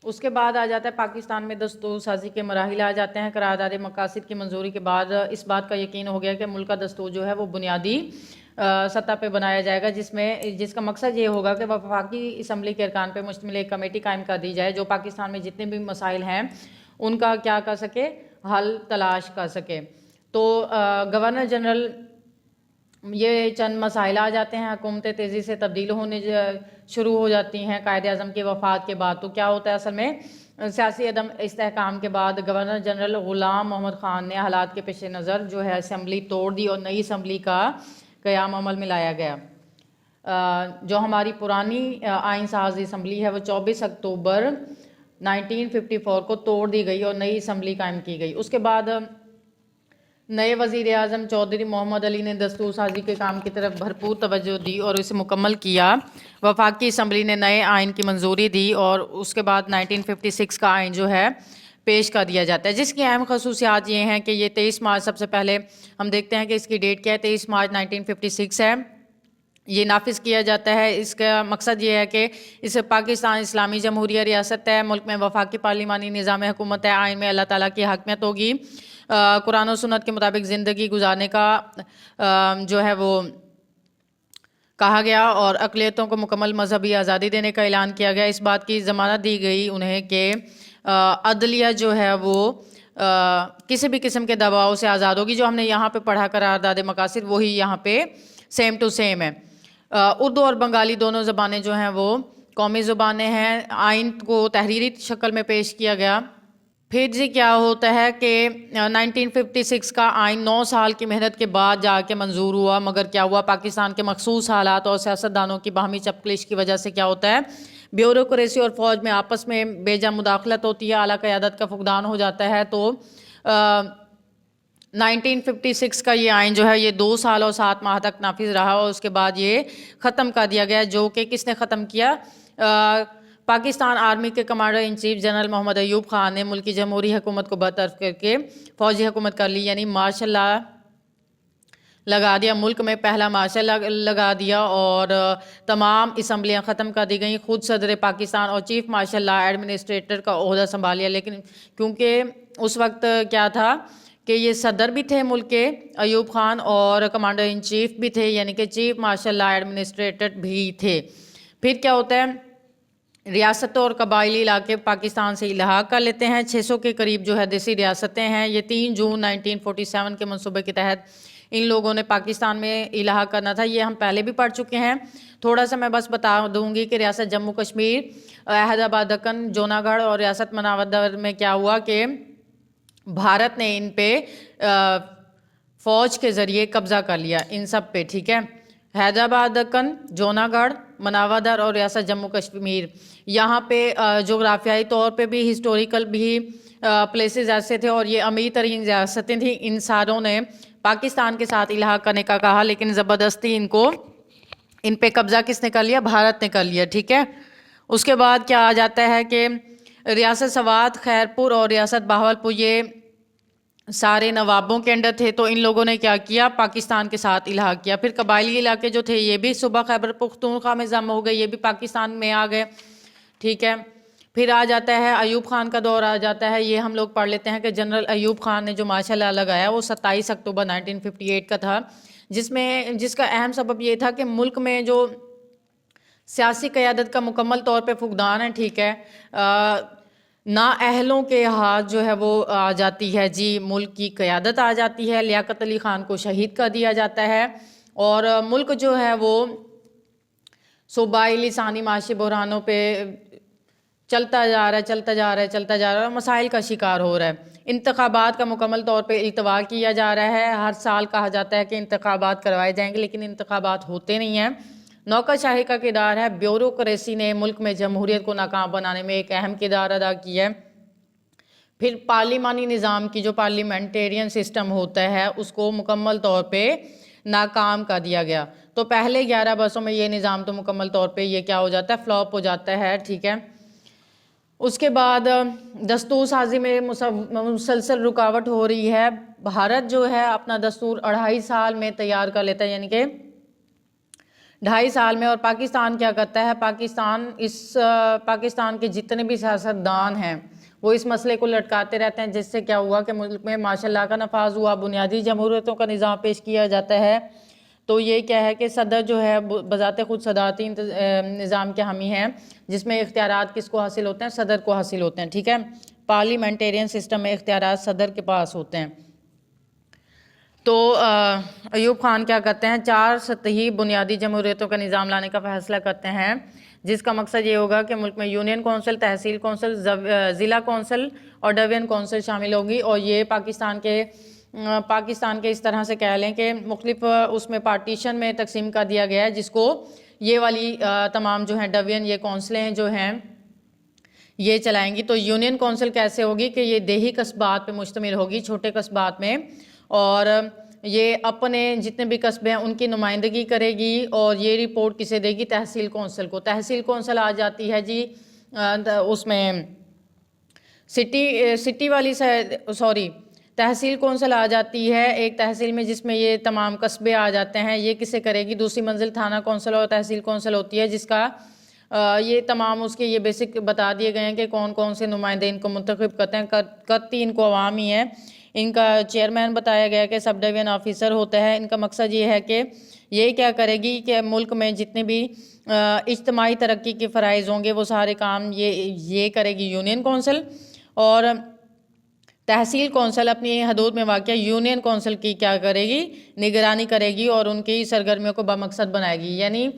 اس کے بعد آ جاتا ہے پاکستان میں دستور سازی کے مراحل آ جاتے ہیں۔ قرارداد مقاصد کی منظوری کے بعد اس بات کا یقین ہو گیا کہ ملک کا دستور جو ہے وہ بنیادی سطح پہ بنایا جائے گا، جس کا مقصد یہ ہوگا کہ وفاقی اسمبلی کے ارکان پہ مشتمل ایک کمیٹی قائم کر دی جائے جو پاکستان میں جتنے بھی مسائل ہیں ان کا کیا کر سکے، حل تلاش کر سکے۔ تو گورنر جنرل، یہ چند مسائل آ جاتے ہیں، حکومتیں تیزی سے تبدیل ہونے شروع ہو جاتی ہیں قائد اعظم کی وفات کے بعد۔ تو کیا ہوتا ہے اصل میں، سیاسی عدم استحکام کے بعد گورنر جنرل غلام محمد خان نے حالات کے پیش نظر جو ہے اسمبلی توڑ دی اور نئی اسمبلی کا قیام عمل میں لایا گیا۔ جو ہماری پرانی آئین ساز اسمبلی ہے وہ 24 اکتوبر 1954 کو توڑ دی گئی اور نئی اسمبلی قائم کی گئی۔ اس کے بعد نئے وزیر اعظم چودھری محمد علی نے دستور سازی کے کام کی طرف بھرپور توجہ دی اور اسے مکمل کیا۔ وفاقی اسمبلی نے نئے آئین کی منظوری دی اور اس کے بعد 1956 کا آئین جو ہے پیش کر دیا جاتا ہے، جس کی اہم خصوصیات یہ ہیں کہ یہ 23 مارچ، سب سے پہلے ہم دیکھتے ہیں کہ اس کی ڈیٹ کیا ہے، 23 مارچ 1956 ہے، یہ نافذ کیا جاتا ہے۔ اس کا مقصد یہ ہے کہ اس پاکستان اسلامی جمہوریہ ریاست ہے، ملک میں وفاقی پارلیمانی نظام حکومت ہے، آئین میں اللہ تعالیٰ کی حاکمیت ہوگی، قرآن و سنت کے مطابق زندگی گزارنے کا جو ہے وہ کہا گیا اور اقلیتوں کو مکمل مذہبی آزادی دینے کا اعلان کیا گیا۔ اس بات کی ضمانت دی گئی انہیں کہ عدلیہ جو ہے وہ کسی بھی قسم کے دباؤ سے آزاد ہوگی۔ جو ہم نے یہاں پہ پڑھا قرارداد مقاصد وہی یہاں پہ سیم ٹو سیم ہے۔ اردو اور بنگالی دونوں زبانیں جو ہیں وہ قومی زبانیں ہیں۔ آئین کو تحریری شکل میں پیش کیا گیا۔ پھر جی کیا ہوتا ہے کہ 1956 کا آئین 9 سال کی محنت کے بعد جا کے منظور ہوا، مگر کیا ہوا، پاکستان کے مخصوص حالات اور سیاستدانوں کی باہمی چپکلش کی وجہ سے کیا ہوتا ہے، بیوروکریسی اور فوج میں آپس میں بے جا مداخلت ہوتی ہے، اعلیٰ قیادت کا فقدان ہو جاتا ہے۔ تو 1956 کا یہ آئین جو ہے یہ 2 سال اور 7 ماہ تک نافذ رہا اور اس کے بعد یہ ختم کر دیا گیا، جو کہ کس نے ختم کیا، پاکستان آرمی کے کمانڈر ان چیف جنرل محمد ایوب خان نے ملکی جمہوری حکومت کو برطرف کر کے فوجی حکومت کر لی، یعنی مارشل لا لگا دیا، ملک میں پہلا مارشل لا لگا دیا اور تمام اسمبلیاں ختم کر دی گئیں۔ خود صدر پاکستان اور چیف مارشل لا ایڈمنسٹریٹر کا عہدہ سنبھال لیا، لیکن کیونکہ اس وقت کیا تھا کہ یہ صدر بھی تھے ملک کے ایوب خان اور کمانڈر ان چیف بھی تھے، یعنی کہ چیف مارشل لا ایڈمنسٹریٹر بھی تھے۔ پھر کیا ہوتا ہے، ریاستوں اور قبائلی علاقے پاکستان سے الحاق کر لیتے ہیں۔ 600 کے قریب جو ہے دیسی ریاستیں ہیں۔ یہ 3 جون 1947 کے منصوبے کے تحت ان لوگوں نے پاکستان میں الحاق کرنا تھا۔ یہ ہم پہلے بھی پڑھ چکے ہیں، تھوڑا سا میں بس بتا دوں گی کہ ریاست جموں کشمیر، حیدرآباد دکن، جونا گڑھ اور ریاست مناودر میں کیا ہوا کہ بھارت نے ان پہ فوج کے ذریعے قبضہ کر لیا، ان سب پہ، ٹھیک ہے۔ حیدرآباد دکن، جونا گڑھ، مناودر اور ریاست جموں کشمیر، یہاں پہ جغرافیائی طور پہ بھی ہسٹوریکل بھی پلیسز ایسے تھے اور یہ امیر ترین ریاستیں تھیں۔ ان ساروں نے پاکستان کے ساتھ الحاق کرنے کا کہا، لیکن زبردستی ان پہ قبضہ کس نے کر لیا، بھارت نے کر لیا، ٹھیک ہے۔ اس کے بعد کیا آ جاتا ہے کہ ریاست سوات، خیرپور اور ریاست بہاولپور یہ سارے نوابوں کے انڈر تھے، تو ان لوگوں نے کیا کیا، پاکستان کے ساتھ الحاق کیا۔ پھر قبائلی علاقے جو تھے یہ بھی صوبہ خیبر پختونخوا میں ضم ہو گئے، یہ بھی پاکستان میں آ گئے، ٹھیک ہے۔ پھر آ جاتا ہے ایوب خان کا دور آ جاتا ہے، یہ ہم لوگ پڑھ لیتے ہیں کہ جنرل ایوب خان نے جو مارشل لا لگایا وہ 27 اکتوبر 1958 کا تھا، جس کا اہم سبب یہ تھا کہ ملک میں جو سیاسی قیادت کا مکمل طور پہ فقدان ہے، ٹھیک ہے، نااہلوں کے ہاتھ جو ہے وہ آ جاتی ہے، جی ملک کی قیادت آ جاتی ہے، لیاقت علی خان کو شہید کر دیا جاتا ہے اور ملک جو ہے وہ صوبائی لسانی معاشی بحرانوں پہ چلتا جا رہا ہے، مسائل کا شکار ہو رہا ہے۔ انتخابات کا مکمل طور پہ التوا کیا جا رہا ہے، ہر سال کہا جاتا ہے کہ انتخابات کروائے جائیں گے، لیکن انتخابات ہوتے نہیں ہیں۔ نوکر شاہی کا کردار ہے، بیوروکریسی نے ملک میں جمہوریت کو ناکام بنانے میں ایک اہم کردار ادا کیا ہے۔ پھر پارلیمانی نظام کی جو پارلیمنٹیرین سسٹم ہوتا ہے اس کو مکمل طور پہ ناکام کر دیا گیا، تو پہلے 11 برسوں میں یہ نظام تو مکمل طور پہ یہ کیا ہو جاتا ہے، فلاپ ہو جاتا ہے، ٹھیک ہے۔ اس کے بعد دستور سازی میں مسلسل رکاوٹ ہو رہی ہے۔ بھارت جو ہے اپنا دستور 2.5 سال میں تیار کر لیتا ہے، یعنی کہ 2.5 سال میں. اور پاکستان کیا کرتا ہے؟ پاکستان کے جتنے بھی سیاستدان ہیں وہ اس مسئلے کو لٹکاتے رہتے ہیں، جس سے کیا ہوا کہ ملک میں ماشاء اللہ کا نفاذ ہوا، بنیادی جمہوریتوں کا نظام پیش کیا جاتا ہے. تو یہ کیا ہے کہ صدر جو ہے بذات خود صدارتی نظام کے حامی ہیں، جس میں اختیارات کس کو حاصل ہوتے ہیں؟ صدر کو حاصل ہوتے ہیں. ٹھیک ہے، پارلیمنٹیرین سسٹم میں اختیارات صدر کے پاس ہوتے ہیں. تو ایوب خان کیا کرتے ہیں؟ 4 سطحی بنیادی جمہوریتوں کا نظام لانے کا فیصلہ کرتے ہیں، جس کا مقصد یہ ہوگا کہ ملک میں یونین کونسل، تحصیل کونسل، ضلع کونسل اور ڈوین کونسل شامل ہوگی. اور یہ پاکستان کے اس طرح سے کہہ لیں کہ مختلف اس میں پارٹیشن میں تقسیم کر دیا گیا ہے، جس کو یہ والی تمام جو ہیں ڈوین یہ کونسلیں جو ہیں یہ چلائیں گی. تو یونین کونسل کیسے ہوگی کہ یہ دیہی قصبات پہ مشتمل ہوگی، چھوٹے قصبات میں، اور یہ اپنے جتنے بھی قصبے ہیں ان کی نمائندگی کرے گی. اور یہ رپورٹ کسے دے گی؟ تحصیل کونسل کو. تحصیل کونسل آ جاتی ہے جی اس میں سٹی والی تحصیل کونسل آ جاتی ہے ایک تحصیل میں، جس میں یہ تمام قصبے آ جاتے ہیں. یہ کسے کرے گی؟ دوسری منزل تھانہ کونسل اور تحصیل کونسل ہوتی ہے، جس کا یہ تمام اس کے یہ بیسک بتا دیے گئے ہیں کہ کون کون سے نمائندے ان کو منتخب کرتے ہیں. کرتی ان کو عوام ہی ہے. ان کا چیئرمین بتایا گیا کہ سب ڈویژن آفیسر ہوتا ہے. ان کا مقصد یہ ہے کہ یہ کیا کرے گی کہ ملک میں جتنے بھی اجتماعی ترقی کے فرائض ہوں گے وہ سارے کام یہ کرے گی یونین کونسل. اور تحصیل کونسل اپنی حدود میں واقع یونین کونسل کی کیا کرے گی؟ نگرانی کرے گی اور ان کی سرگرمیوں کو بمقصد بنائے گی. یعنی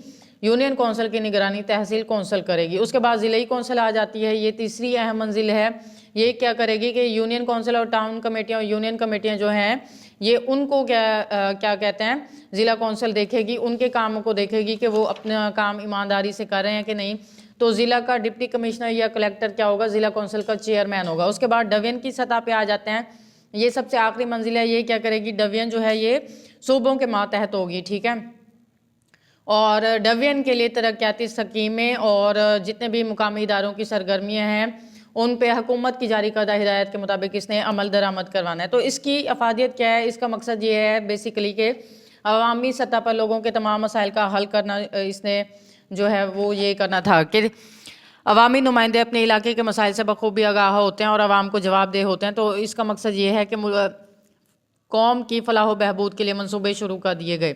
یونین کونسل کی نگرانی تحصیل کونسل کرے گی. اس کے بعد ضلعی کونسل آ جاتی ہے. یہ تیسری اہم منزل ہے. یہ کیا کرے گی کہ یونین کونسل اور ٹاؤن کمیٹیاں اور یونین کمیٹیاں جو ہیں یہ ان کو کیا کہتے ہیں؟ ضلع کونسل دیکھے گی، ان کے کاموں کو دیکھے گی کہ وہ اپنا کام ایمانداری سے کر رہے ہیں کہ نہیں. تو ضلع کا ڈپٹی کمشنر یا کلیکٹر کیا ہوگا؟ ضلع کونسل کا چیئرمین ہوگا. اس کے بعد ڈوین کی سطح پہ آ جاتے ہیں. یہ سب سے آخری منزل ہے. یہ کیا کرے گی؟ ڈوین جو ہے یہ صوبوں کے ماتحت ہوگی. ٹھیک ہے، اور ڈوین کے لیے ترقیاتی سکیمیں اور جتنے بھی مقامی اداروں کی سرگرمیاں ہیں ان پہ حکومت کی جاری کردہ ہدایت کے مطابق اس نے عمل درآمد کروانا ہے. تو اس کی افادیت کیا ہے؟ اس کا مقصد یہ ہے بیسیکلی کہ عوامی سطح پر لوگوں کے تمام مسائل کا حل کرنا. اس نے جو ہے وہ یہ کرنا تھا کہ عوامی نمائندے اپنے علاقے کے مسائل سے بخوبی آگاہ ہوتے ہیں اور عوام کو جواب دہ ہوتے ہیں. تو اس کا مقصد یہ ہے کہ قوم کی فلاح و بہبود کے لیے منصوبے شروع کر دیے گئے.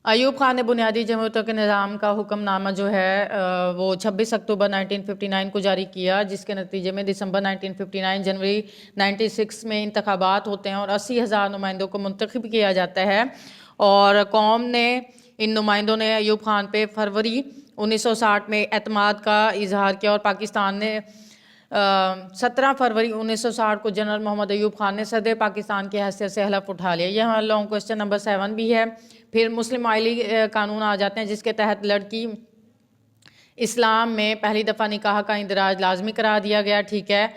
ایوب خان نے بنیادی جمہوریتوں کے نظام کا حکم نامہ جو ہے وہ 26 اکتوبر 1959 کو جاری کیا، جس کے نتیجے میں دسمبر 1959 جنوری 96 میں انتخابات ہوتے ہیں اور 80,000 نمائندوں کو منتخب کیا جاتا ہے. اور قوم نے ان نمائندوں نے ایوب خان پہ فروری 1960 میں اعتماد کا اظہار کیا، اور پاکستان نے 17 فروری 1960 کو جنرل محمد ایوب خان نے صدر پاکستان کی حیثیت سے حلف اٹھا لیا. یہاں لانگ کوسچن نمبر 7 بھی ہے. پھر مسلم آئلی قانون آ جاتے ہیں، جس کے تحت لڑکی اسلام میں پہلی دفعہ نکاح کا اندراج لازمی قرار دیا گیا. ٹھیک ہے،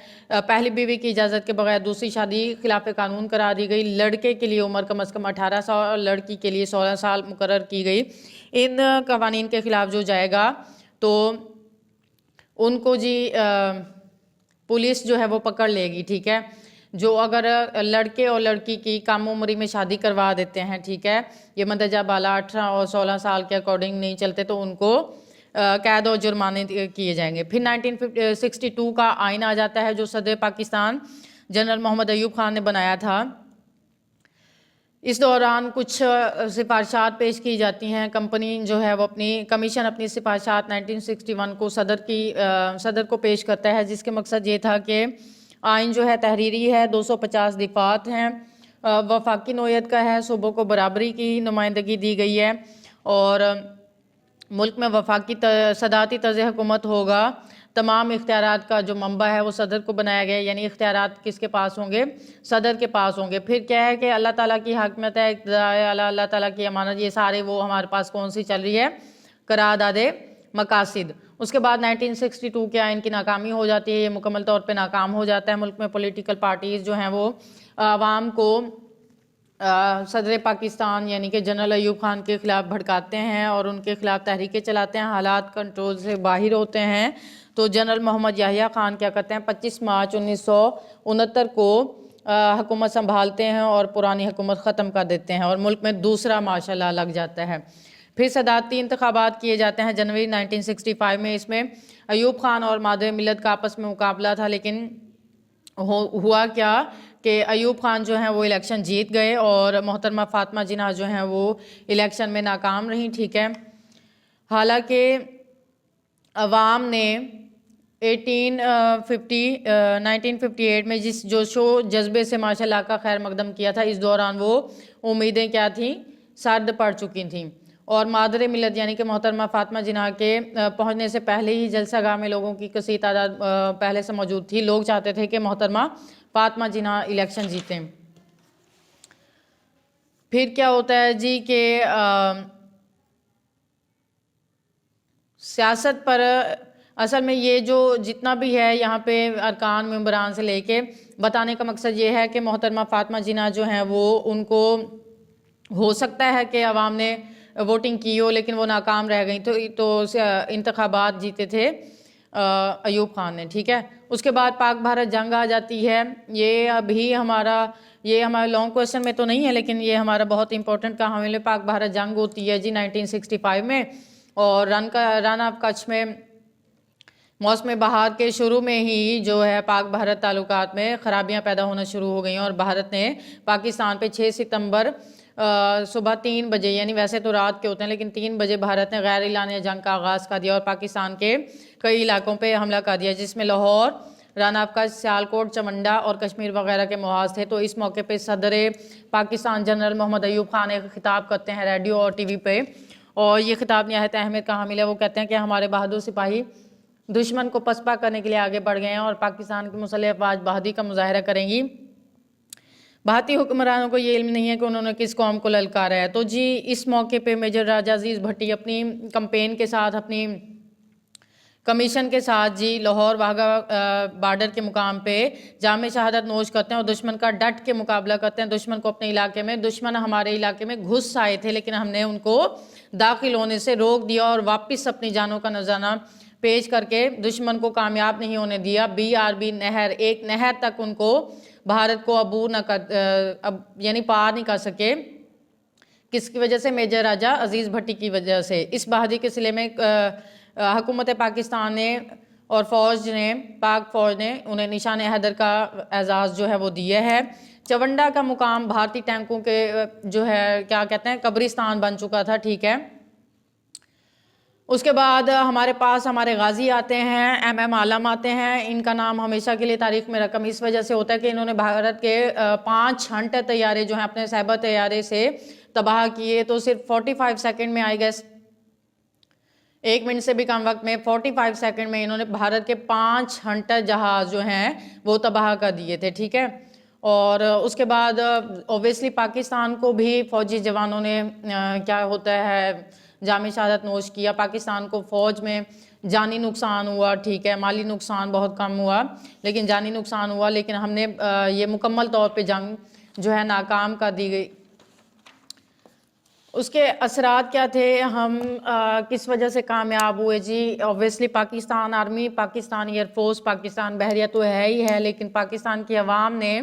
پہلی بیوی کی اجازت کے بغیر دوسری شادی خلاف قانون قرار دی گئی. لڑکے کے لیے عمر کم از کم 18 سال اور لڑکی کے لیے 16 سال مقرر کی گئی. ان قوانین کے خلاف جو جائے گا تو ان کو جی پولیس جو ہے وہ پکڑ لے گی. ٹھیک ہے، جو اگر لڑکے اور لڑکی کی کم عمری میں شادی کروا دیتے ہیں، ٹھیک ہے، یہ مندرجہ بالا 18 اور 16 سال کے اکارڈنگ نہیں چلتے تو ان کو قید اور جرمانے کیے جائیں گے. پھر 1962 کا آئین آ جاتا ہے جو صدر پاکستان جنرل محمد ایوب خان نے بنایا تھا. اس دوران کچھ سفارشات پیش کی جاتی ہیں. کمپنی جو ہے وہ کمیشن اپنی سفارشات 1961 کو صدر کو پیش کرتا ہے، جس کے مقصد یہ تھا کہ آئین جو ہے تحریری ہے، 250 دفعات ہیں، وفاقی نوعیت کا ہے، صوبوں کو برابری کی نمائندگی دی گئی ہے، اور ملک میں وفاقی صدارتی طرز حکومت ہوگا. تمام اختیارات کا جو منبع ہے وہ صدر کو بنایا گیا، یعنی اختیارات کس کے پاس ہوں گے؟ صدر کے پاس ہوں گے. پھر کیا ہے کہ اللہ تعالیٰ کی حاکمیت ہے، اقتدار اللہ تعالیٰ کی امانت، یہ سارے وہ ہمارے پاس کون سی چل رہی ہے؟ قرارداد مقاصد. اس کے بعد 1962 کے آئین کی ناکامی ہو جاتی ہے، یہ مکمل طور پہ ناکام ہو جاتا ہے. ملک میں پولیٹیکل پارٹیز جو ہیں وہ عوام کو صدر پاکستان یعنی کہ جنرل ایوب خان کے خلاف بھڑکاتے ہیں اور ان کے خلاف تحریکیں چلاتے ہیں. حالات کنٹرول سے باہر ہوتے ہیں تو جنرل محمد یحییٰ خان کیا کرتے ہیں؟ 25 مارچ 1969 کو حکومت سنبھالتے ہیں اور پرانی حکومت ختم کر دیتے ہیں اور ملک میں دوسرا ماشاءاللہ لگ جاتا ہے. پھر صدارتی انتخابات کیے جاتے ہیں جنوری 1965 میں. اس میں ایوب خان اور مادر ملت کا آپس میں مقابلہ تھا، لیکن ہوا کیا کہ ایوب خان جو ہیں وہ الیکشن جیت گئے اور محترمہ فاطمہ جناح جو ہیں وہ الیکشن میں ناکام رہیں. ٹھیک ہے، حالانکہ عوام نے 1958 میں جس جوش و جذبے سے ماشاء اللہ کا خیر مقدم کیا تھا، اس دوران وہ امیدیں کیا تھیں، سرد پڑ چکی تھیں. اور مادر ملت یعنی کہ محترمہ فاطمہ جناح کے پہنچنے سے پہلے ہی جلسہ گاہ میں لوگوں کی کثیر تعداد پہلے سے موجود تھی. لوگ چاہتے تھے کہ محترمہ فاطمہ جناح الیکشن جیتیں. پھر کیا ہوتا ہے جی کہ سیاست پر اصل میں یہ جو جتنا بھی ہے یہاں پہ ارکان ممبران سے لے کے بتانے کا مقصد یہ ہے کہ محترمہ فاطمہ جناح جو ہیں وہ ان کو ہو سکتا ہے کہ عوام نے ووٹنگ کی ہو لیکن وہ ناکام رہ گئیں تو انتخابات جیتے تھے ایوب خان نے. ٹھیک ہے، اس کے بعد پاک بھارت جنگ آ جاتی ہے. یہ ابھی ہمارا لانگ کویسچن میں تو نہیں ہے لیکن یہ ہمارا بہت امپورٹنٹ کا حامل ہے. پاک بھارت جنگ ہوتی ہے جی 1965 میں، اور رن آف کچھ میں موسم بہار کے شروع میں ہی جو ہے پاک بھارت تعلقات میں خرابیاں پیدا ہونا شروع ہو گئیں، اور بھارت نے پاکستان پہ 6 ستمبر صبح 3 بجے، یعنی ویسے تو رات کے ہوتے ہیں لیکن 3 بجے بھارت نے غیر اعلانیہ جنگ کا آغاز کر دیا اور پاکستان کے کئی علاقوں پہ حملہ کر دیا، جس میں لاہور، رن آف کچھ، سیالکوٹ، چمنڈا اور کشمیر وغیرہ کے محاذ تھے. تو اس موقع پہ صدر پاکستان جنرل محمد ایوب خان ایک خطاب کرتے ہیں ریڈیو اور ٹی وی پہ، اور یہ خطاب نہایت اہمیت کا حامل ہے. وہ کہتے ہیں کہ ہمارے بہادر سپاہی دشمن کو پسپا کرنے کے لیے آگے بڑھ گئے ہیں اور پاکستان کی مسلح افواج بہادری کا مظاہرہ کریں گی. بھارتی حکمرانوں کو یہ علم نہیں ہے کہ انہوں نے کس قوم کو للکارا ہے. تو جی اس موقع پہ میجر راجہ عزیز بھٹی اپنی کمپین کے ساتھ، اپنی کمیشن کے ساتھ جی لاہور واہگہ بارڈر کے مقام پہ جام شہادت نوش کرتے ہیں اور دشمن کا ڈٹ کے مقابلہ کرتے ہیں. دشمن کو اپنے علاقے میں، دشمن ہمارے علاقے میں گھس آئے تھے لیکن ہم نے ان کو داخل ہونے سے روک دیا اور واپس اپنی جانوں کا نذرانہ پیش کر کے دشمن کو کامیاب نہیں ہونے دیا. BRB نہر، ایک نہر تک ان کو بھارت کو عبور نہ کر یعنی پار نہیں کر سکے. کس کی وجہ سے؟ میجر راجہ عزیز بھٹی کی وجہ سے. اس بہادری کے صلے میں حکومت پاکستان نے اور پاک فوج نے انہیں نشان حیدر کا اعزاز جو ہے وہ دیا ہے. چونڈا کا مقام بھارتی ٹینکوں کے جو ہے کیا کہتے ہیں قبرستان بن چکا تھا. ٹھیک ہے، اس کے بعد ہمارے پاس ہمارے غازی آتے ہیں، MM عالم آتے ہیں. ان کا نام ہمیشہ کے لیے تاریخ میں رقم اس وجہ سے ہوتا ہے کہ انہوں نے بھارت کے 5 ہنٹر طیارے جو ہیں اپنے سائبر طیارے سے تباہ کیے. تو صرف 45 سیکنڈ میں آئی گیس 1 منٹ سے بھی کم وقت میں 45 سیکنڈ میں انہوں نے بھارت کے 5 ہنٹر جہاز جو ہیں وہ تباہ کر دیے تھے. ٹھیک ہے، اور اس کے بعد اوبیسلی پاکستان کو بھی فوجی جوانوں نے کیا ہوتا ہے جام شہادت نوش کیا. پاکستان کو فوج میں جانی نقصان ہوا. ٹھیک ہے، مالی نقصان بہت کم ہوا لیکن جانی نقصان ہوا. لیکن ہم نے یہ مکمل طور پہ جنگ جو ہے ناکام کر دی گئی. اس کے اثرات کیا تھے، ہم کس وجہ سے کامیاب ہوئے جی؟ Obviously Pakistan army, Pakistan air force, Pakistan بحریہ تو ہے ہی ہے، لیکن پاکستان کی عوام نے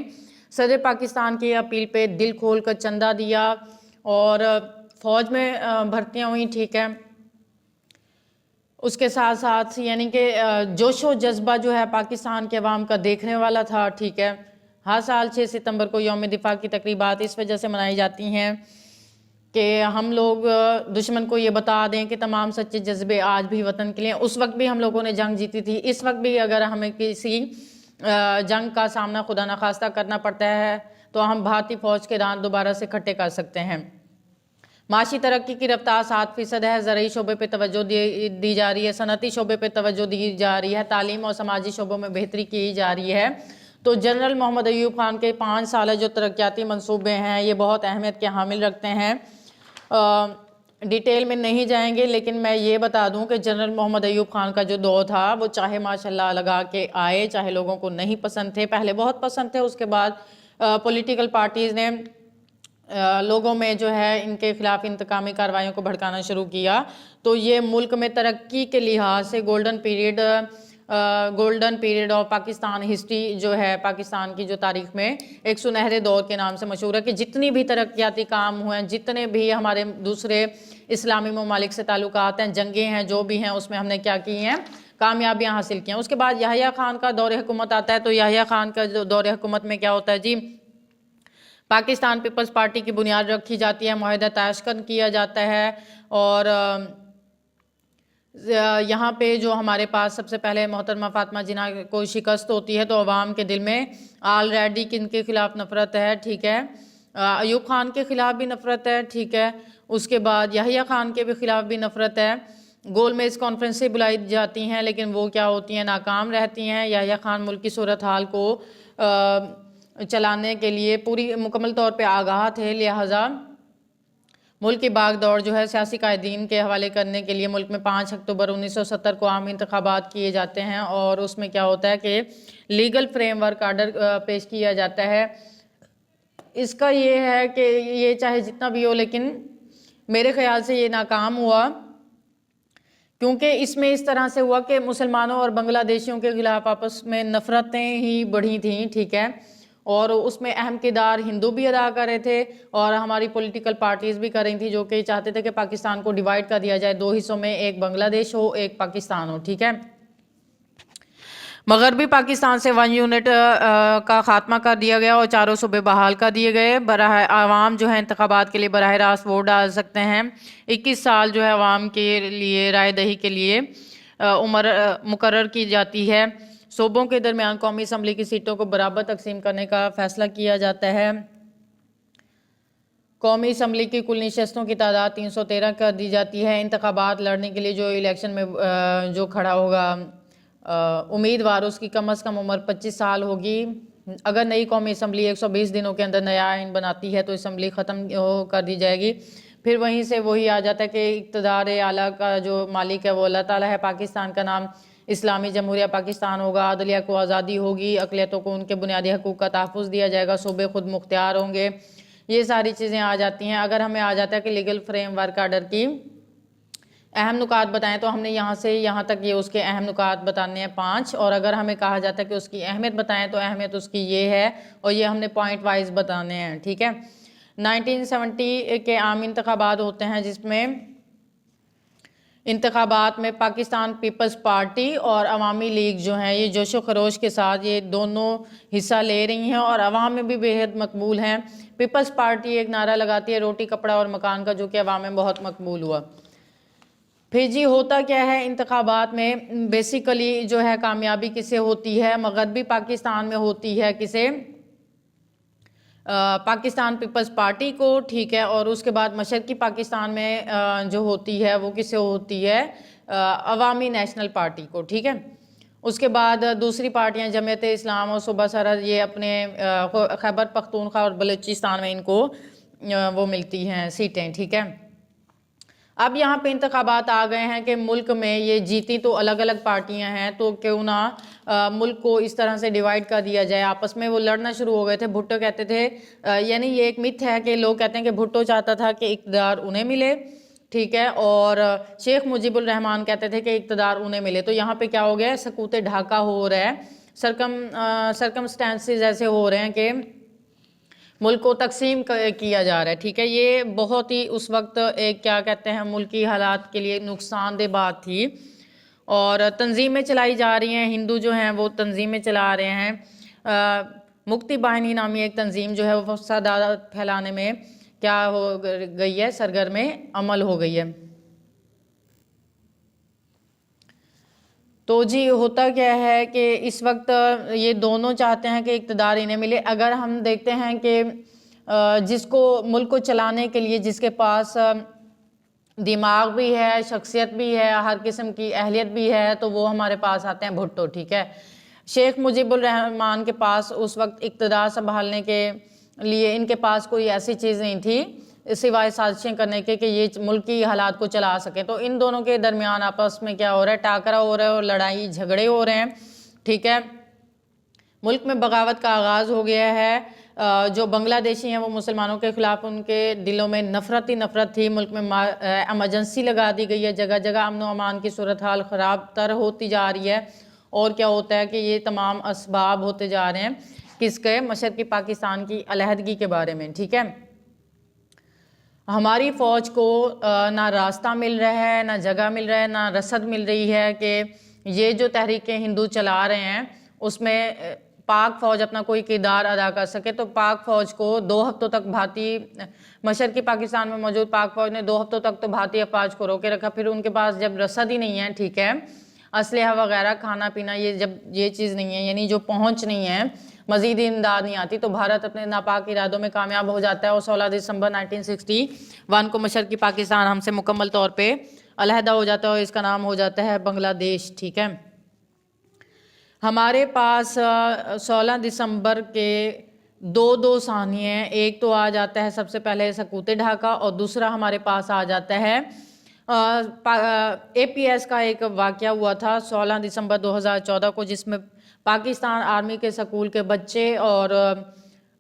صدر پاکستان کی اپیل پہ دل کھول کر چندہ دیا اور فوج میں بھرتیاں ہوئیں. ٹھیک ہے، اس کے ساتھ ساتھ یعنی کہ جوش و جذبہ جو ہے پاکستان کے عوام کا دیکھنے والا تھا. ٹھیک ہے، ہر سال 6 ستمبر کو یوم دفاع کی تقریبات اس وجہ سے منائی جاتی ہیں کہ ہم لوگ دشمن کو یہ بتا دیں کہ تمام سچے جذبے آج بھی وطن کے لیے. اس وقت بھی ہم لوگوں نے جنگ جیتی تھی، اس وقت بھی اگر ہمیں کسی جنگ کا سامنا خدا نخواستہ کرنا پڑتا ہے تو ہم بھارتی فوج کے دانت دوبارہ سے کھٹے کر سکتے ہیں. معاشی ترقی کی رفتار 7% ہے. زرعی شعبے پہ توجہ دی جا رہی ہے، صنعتی شعبے پہ توجہ دی جا رہی ہے، تعلیم اور سماجی شعبوں میں بہتری کی جا رہی ہے. تو جنرل محمد ایوب خان کے 5 سالہ جو ترقیاتی منصوبے ہیں یہ بہت اہمیت کے حامل رکھتے ہیں. ڈیٹیل میں نہیں جائیں گے لیکن میں یہ بتا دوں کہ جنرل محمد ایوب خان کا جو دور تھا وہ چاہے ماشاءاللہ لگا کے آئے، چاہے لوگوں کو نہیں پسند تھے، پہلے بہت پسند تھے، اس کے بعد پولیٹیکل پارٹیز نے لوگوں میں جو ہے ان کے خلاف انتقامی کارروائیوں کو بھڑکانا شروع کیا. تو یہ ملک میں ترقی کے لحاظ سے golden period golden period of Pakistan history جو ہے پاکستان کی جو تاریخ میں ایک سنہرے دور کے نام سے مشہور ہے، کہ جتنی بھی ترقیاتی کام ہوئے ہیں، جتنے بھی ہمارے دوسرے اسلامی ممالک سے تعلقات ہیں، جنگیں ہیں، جو بھی ہیں، اس میں ہم نے کیا کی ہیں، کامیابیاں حاصل کی ہیں۔ اس کے بعد یحییٰ خان کا دور حکومت آتا ہے، تو یحییٰ خان کا دور حکومت میں کیا ہوتا ہے جی، پاکستان پیپلز پارٹی کی بنیاد رکھی جاتی ہے، معاہدہ تاشکند کیا جاتا ہے، اور یہاں پہ جو ہمارے پاس سب سے پہلے محترمہ فاطمہ جناح کو شکست ہوتی ہے، تو عوام کے دل میں آلریڈی کن کے خلاف نفرت ہے، ٹھیک ہے، ایوب خان کے خلاف بھی نفرت ہے، ٹھیک ہے، اس کے بعد یحییٰ خان کے بھی خلاف بھی نفرت ہے۔ گول میز کانفرنسیں بلائی جاتی ہیں، لیکن وہ کیا ہوتی ہیں، ناکام رہتی ہیں۔ یحییٰ خان ملک کی صورتحال کو چلانے کے لیے پوری مکمل طور پہ آگاہ تھے، لہٰذا ملک کی باغ دوڑ جو ہے سیاسی قائدین کے حوالے کرنے کے لیے ملک میں 5 اکتوبر 1970 کو عام انتخابات کیے جاتے ہیں، اور اس میں کیا ہوتا ہے کہ لیگل فریم ورک آرڈر پیش کیا جاتا ہے۔ اس کا یہ ہے کہ یہ چاہے جتنا بھی ہو، لیکن میرے خیال سے یہ ناکام ہوا، کیونکہ اس میں اس طرح سے ہوا کہ مسلمانوں اور بنگلہ دیشیوں کے خلاف آپس میں نفرتیں ہی بڑھی تھیں، ٹھیک ہے، اور اس میں اہم کردار ہندو بھی ادا کر رہے تھے، اور ہماری پولیٹیکل پارٹیز بھی کر رہی تھیں، جو کہ چاہتے تھے کہ پاکستان کو ڈیوائیڈ کر دیا جائے 2 حصوں میں، ایک بنگلہ دیش ہو، ایک پاکستان ہو، ٹھیک ہے۔ مغربی پاکستان سے 1 یونٹ کا خاتمہ کر دیا گیا اور 4 صوبے بحال کر دیے گئے۔ عوام جو ہے انتخابات کے لیے براہ راست ووٹ ڈال سکتے ہیں۔ 21 سال جو ہے عوام کے لیے رائے دہی کے لیے عمر مقرر کی جاتی ہے۔ صوبوں کے درمیان قومی اسمبلی کی سیٹوں کو برابر تقسیم کرنے کا فیصلہ کیا جاتا ہے۔ قومی اسمبلی کی کل نشستوں کی تعداد 313 کر دی جاتی ہے۔ انتخابات لڑنے کے لیے جو الیکشن میں جو کھڑا ہوگا امیدوار، اس کی کم از کم عمر 25 سال ہوگی۔ اگر نئی قومی اسمبلی 120 دنوں کے اندر نیا آئین بناتی ہے تو اسمبلی ختم کر دی جائے گی۔ پھر وہیں سے وہی آ جاتا ہے کہ اقتدار اعلیٰ کا جو مالک ہے وہ اللہ تعالیٰ ہے۔ پاکستان کا نام اسلامی جمہوریہ پاکستان ہوگا، عدلیہ کو آزادی ہوگی، اقلیتوں کو ان کے بنیادی حقوق کا تحفظ دیا جائے گا، صوبے خود مختار ہوں گے، یہ ساری چیزیں آ جاتی ہیں۔ اگر ہمیں آ جاتا ہے کہ لیگل فریم ورک آرڈر کی اہم نکات بتائیں، تو ہم نے یہاں سے یہاں تک یہ اس کے اہم نکات بتانے ہیں 5، اور اگر ہمیں کہا جاتا ہے کہ اس کی اہمیت بتائیں تو اہمیت اس کی یہ ہے، اور یہ ہم نے پوائنٹ وائز بتانے ہیں، ٹھیک ہے۔ 1970 کے عام انتخابات ہوتے ہیں، جس میں انتخابات میں پاکستان پیپلز پارٹی اور عوامی لیگ جو ہیں یہ جوش و خروش کے ساتھ یہ دونوں حصہ لے رہی ہیں، اور عوام میں بھی بے حد مقبول ہیں۔ پیپلز پارٹی ایک نعرہ لگاتی ہے روٹی کپڑا اور مکان کا، جو کہ عوام میں بہت مقبول ہوا۔ پھر جی ہوتا کیا ہے انتخابات میں، بیسیکلی جو ہے کامیابی کسے ہوتی ہے، مغربی پاکستان میں ہوتی ہے کسے، پاکستان پیپلز پارٹی کو، ٹھیک ہے، اور اس کے بعد مشرقی پاکستان میں جو ہوتی ہے وہ کسے ہوتی ہے، عوامی نیشنل پارٹی کو، ٹھیک ہے۔ اس کے بعد دوسری پارٹیاں جمعیت اسلام اور صوبہ سرحد، یہ اپنے خیبر پختونخوا اور بلوچستان میں ان کو وہ ملتی ہیں سیٹیں، ٹھیک ہے۔ اب یہاں پہ انتخابات آ گئے ہیں کہ ملک میں یہ جیتی تو الگ الگ پارٹیاں ہیں، تو کیوں نہ ملک کو اس طرح سے ڈیوائیڈ کر دیا جائے۔ آپس میں وہ لڑنا شروع ہو گئے تھے۔ بھٹو کہتے تھے، یعنی یہ ایک متھ ہے کہ لوگ کہتے ہیں کہ بھٹو چاہتا تھا کہ اقتدار انہیں ملے، ٹھیک ہے، اور شیخ مجیب الرحمان کہتے تھے کہ اقتدار انہیں ملے۔ تو یہاں پہ کیا ہو گیا ہے، سکوت ڈھاکہ ہو رہا ہے، سرکمسٹانسز ایسے ہو رہے ہیں کہ ملک کو تقسیم کیا جا رہا ہے، ٹھیک ہے۔ یہ بہت ہی اس وقت ایک کیا کہتے ہیں ملکی حالات کے لیے نقصان دہ بات تھی، اور تنظیمیں چلائی جا رہی ہیں، ہندو جو ہیں وہ تنظیمیں چلا رہے ہیں۔ مکتی باہنی نامی ایک تنظیم جو ہے وہ فسادات پھیلانے میں کیا ہو گئی ہے، سرگرم عمل ہو گئی ہے۔ تو جی ہوتا کیا ہے کہ اس وقت یہ دونوں چاہتے ہیں کہ اقتدار انہیں ملے۔ اگر ہم دیکھتے ہیں کہ جس کو ملک کو چلانے کے لیے جس کے پاس دماغ بھی ہے، شخصیت بھی ہے، ہر قسم کی اہلیت بھی ہے، تو وہ ہمارے پاس آتے ہیں بھٹو، ٹھیک ہے۔ شیخ مجیب الرحمان کے پاس اس وقت اقتدار سنبھالنے کے لیے ان کے پاس کوئی ایسی چیز نہیں تھی سوائے سازشیں کرنے کے کہ یہ ملکی حالات کو چلا سکیں۔ تو ان دونوں کے درمیان آپس میں کیا ہو رہا ہے، ٹاکرا ہو رہا ہے اور لڑائی جھگڑے ہو رہے ہیں، ٹھیک ہے۔ ملک میں بغاوت کا آغاز ہو گیا ہے۔ جو بنگلہ دیشی ہیں وہ مسلمانوں کے خلاف ان کے دلوں میں نفرت ہی نفرت تھی۔ ملک میں ایمرجنسی لگا دی گئی ہے، جگہ جگہ امن و امان کی صورتحال خراب تر ہوتی جا رہی ہے، اور کیا ہوتا ہے کہ یہ تمام اسباب ہوتے جا رہے ہیں کس کے؟ مشرقی پاکستان کی علیحدگی کے بارے میں، ٹھیک ہے۔ ہماری فوج کو نہ راستہ مل رہا ہے، نہ جگہ مل رہا ہے، نہ رسد مل رہی ہے کہ یہ جو تحریک ہندو چلا رہے ہیں اس میں پاک فوج اپنا کوئی کردار ادا کر سکے۔ تو پاک فوج کو 2 ہفتوں تک مشرقی پاکستان میں موجود پاک فوج نے 2 ہفتوں تک تو بھارتی افواج کو روکے رکھا۔ پھر ان کے پاس جب رسد ہی نہیں ہے، ٹھیک ہے، اسلحہ وغیرہ، کھانا پینا، جب یہ چیز نہیں ہے، یعنی جو پہنچ نہیں ہے، مزید امداد نہیں آتی، تو بھارت اپنے ناپاک ارادوں میں کامیاب ہو جاتا ہے اور 16 دسمبر 1961 کو مشرقی پاکستان ہم سے مکمل طور پہ علیحدہ ہو جاتا ہے اور اس کا نام ہو جاتا ہے بنگلہ دیش، ٹھیک ہے۔ ہمارے پاس 16 دسمبر کے 2 ثانیے ہیں، ایک تو آ جاتا ہے سب سے پہلے سکوت ڈھاکہ، اور دوسرا ہمارے پاس آ جاتا ہے اے پی ایس کا ایک واقعہ ہوا تھا 16 دسمبر 2014 کو، جس میں پاکستان آرمی کے سکول کے بچے اور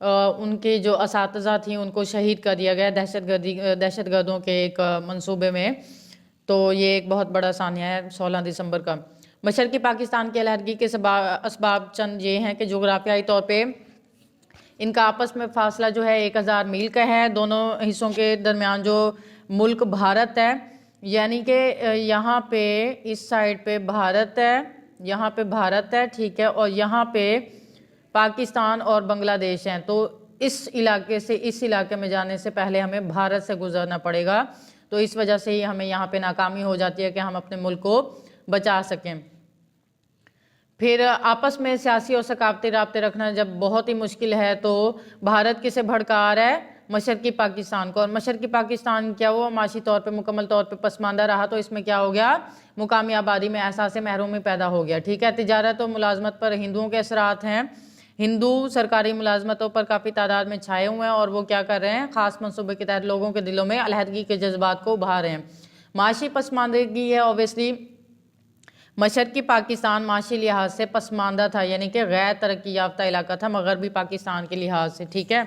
ان کے جو اساتذہ تھیں ان کو شہید کر دیا گیا دہشت گردوں کے ایک منصوبے میں۔ تو یہ ایک بہت بڑا ثانیہ ہے 16 دسمبر کا۔ مشرقی پاکستان کی علیحدگی کے اسباب چند یہ ہیں کہ جغرافیائی طور پہ ان کا آپس میں فاصلہ جو ہے 1000 میل کا ہے، دونوں حصوں کے درمیان جو ملک بھارت ہے، یعنی کہ یہاں پہ اس سائڈ پہ بھارت ہے، یہاں پہ بھارت ہے، ٹھیک ہے، اور یہاں پہ پاکستان اور بنگلہ دیش ہیں۔ تو اس علاقے سے اس علاقے میں جانے سے پہلے ہمیں بھارت سے گزرنا پڑے گا، تو اس وجہ سے ہی ہمیں یہاں پہ ناکامی ہو جاتی ہے کہ ہم اپنے ملک کو بچا سکیں۔ پھر آپس میں سیاسی اور ثقافتی رابطے رکھنا جب بہت ہی مشکل ہے تو بھارت کسے بھڑکا رہا ہے؟ مشرقی پاکستان کو، اور مشرقی پاکستان کیا وہ معاشی طور پہ مکمل طور پہ پسماندہ رہا، تو اس میں کیا ہو گیا؟ مقامی آبادی میں احساس محرومی پیدا ہو گیا، ٹھیک ہے۔ تجارت اور ملازمت پر ہندوؤں کے اثرات ہیں، ہندو سرکاری ملازمتوں پر کافی تعداد میں چھائے ہوئے ہیں اور وہ کیا کر رہے ہیں؟ خاص منصوبے کے تحت لوگوں کے دلوں میں علیحدگی کے جذبات کو ابھار رہے ہیں۔ معاشی پسماندگی ہے، اوبیسلی مشرقی پاکستان معاشی لحاظ سے پسماندہ تھا، یعنی کہ غیر ترقی یافتہ علاقہ تھا مغربی پاکستان کے لحاظ سے، ٹھیک ہے۔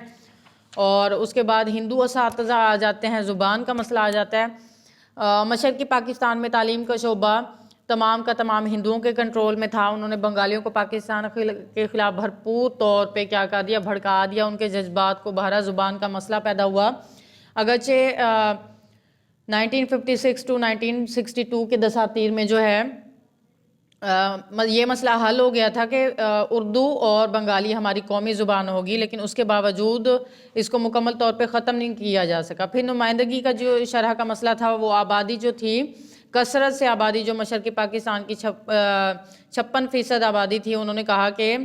اور اس کے بعد ہندو اساتذہ آ جاتے ہیں، زبان کا مسئلہ آ جاتا ہے۔ مشرقی پاکستان میں تعلیم کا شعبہ تمام کا تمام ہندوؤں کے کنٹرول میں تھا، انہوں نے بنگالیوں کو پاکستان کے خلاف بھرپور طور پہ کیا کر دیا؟ بھڑکا دیا، ان کے جذبات کو بہرا، زبان کا مسئلہ پیدا ہوا۔ اگرچہ 1956 to 1962 کے دساتیر میں جو ہے یہ مسئلہ حل ہو گیا تھا کہ اردو اور بنگالی ہماری قومی زبان ہوگی، لیکن اس کے باوجود اس کو مکمل طور پہ ختم نہیں کیا جا سکا۔ پھر نمائندگی کا جو شرح کا مسئلہ تھا، وہ آبادی جو تھی، کثرت سے آبادی جو مشرقی پاکستان کی 56% آبادی تھی، انہوں نے کہا کہ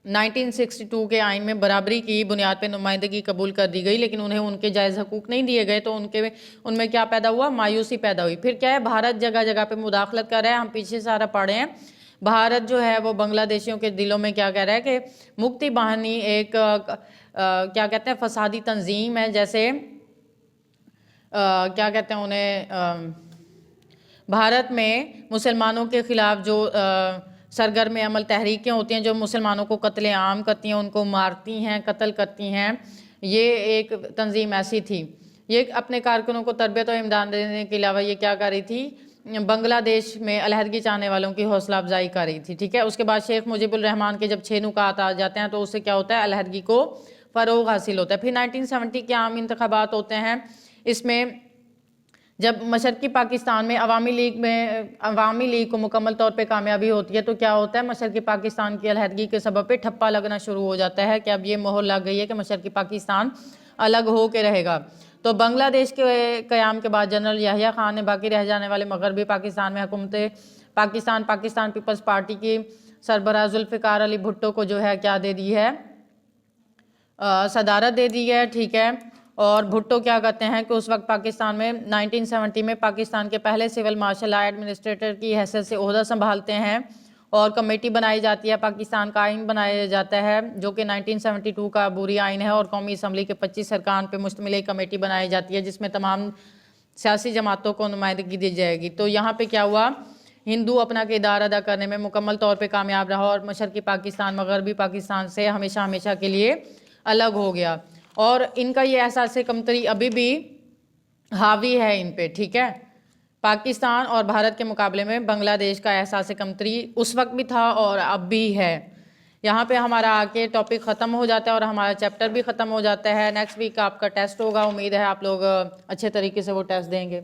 1962 کے آئین میں برابری کی بنیاد پہ نمائندگی قبول کر دی گئی، لیکن انہیں ان کے جائز حقوق نہیں دیے گئے، تو ان میں کیا پیدا ہوا؟ مایوسی پیدا ہوئی۔ پھر کیا ہے؟ بھارت جگہ جگہ پہ مداخلت کر رہا ہے، ہم پیچھے سارا پڑھے ہیں۔ بھارت جو ہے وہ بنگلہ دیشیوں کے دلوں میں کیا کہہ رہا ہے کہ مکتی باہنی ایک کیا کہتے ہیں فسادی تنظیم ہے، جیسے کیا کہتے ہیں انہیں، بھارت میں مسلمانوں کے خلاف جو سرگرم عمل تحریکیں ہوتی ہیں جو مسلمانوں کو قتل عام کرتی ہیں، ان کو مارتی ہیں، قتل کرتی ہیں، یہ ایک تنظیم ایسی تھی۔ یہ اپنے کارکنوں کو تربیت و امداد دینے کے علاوہ یہ کیا کر رہی تھی؟ بنگلہ دیش میں علیحدگی چاہنے والوں کی حوصلہ افزائی کر رہی تھی، ٹھیک ہے۔ اس کے بعد شیخ مجیب الرحمان کے جب 6 نکات آ جاتے ہیں تو اس سے کیا ہوتا ہے؟ علیحدگی کو فروغ حاصل ہوتا ہے۔ پھر 1970 کے عام انتخابات ہوتے ہیں، اس میں جب مشرقی پاکستان میں عوامی لیگ کو مکمل طور پہ کامیابی ہوتی ہے تو کیا ہوتا ہے؟ مشرقی پاکستان کی علیحدگی کے سبب پہ ٹھپا لگنا شروع ہو جاتا ہے کہ اب یہ مہر لگ گئی ہے کہ مشرقی پاکستان الگ ہو کے رہے گا۔ تو بنگلہ دیش کے قیام کے بعد جنرل یحییٰ خان نے باقی رہ جانے والے مغربی پاکستان میں حکومت پاکستان پیپلز پارٹی کی سربراہ ذوالفقار علی بھٹو کو جو ہے کیا دے دی ہے؟ صدارت دے دی ہے، ٹھیک ہے۔ اور بھٹو کیا کہتے ہیں کہ اس وقت پاکستان میں 1970 میں پاکستان کے پہلے سول مارشل لا ایڈمنسٹریٹر کی حیثیت سے عہدہ سنبھالتے ہیں اور کمیٹی بنائی جاتی ہے، پاکستان کا آئین بنایا جاتا ہے جو کہ 1972 کا عبوری آئین ہے، اور قومی اسمبلی کے 25 ارکان پہ مشتمل ایک کمیٹی بنائی جاتی ہے جس میں تمام سیاسی جماعتوں کو نمائندگی دی جائے گی۔ تو یہاں پہ کیا ہوا؟ ہندو اپنا کردار ادا کرنے میں مکمل طور پہ کامیاب رہا اور مشرقی پاکستان مغربی پاکستان سے ہمیشہ کے لیے الگ ہو گیا، اور ان کا یہ احساس کمتری ابھی بھی حاوی ہے ان پہ، ٹھیک ہے۔ پاکستان اور بھارت کے مقابلے میں بنگلہ دیش کا احساس کمتری اس وقت بھی تھا اور اب بھی ہے. یہاں پہ ہمارا آ کے ٹاپک ختم ہو جاتا ہے اور ہمارا چیپٹر بھی ختم ہو جاتا ہے. نیکسٹ ویک آپ کا ٹیسٹ ہوگا, امید ہے آپ لوگ اچھے طریقے سے وہ ٹیسٹ دیں گے.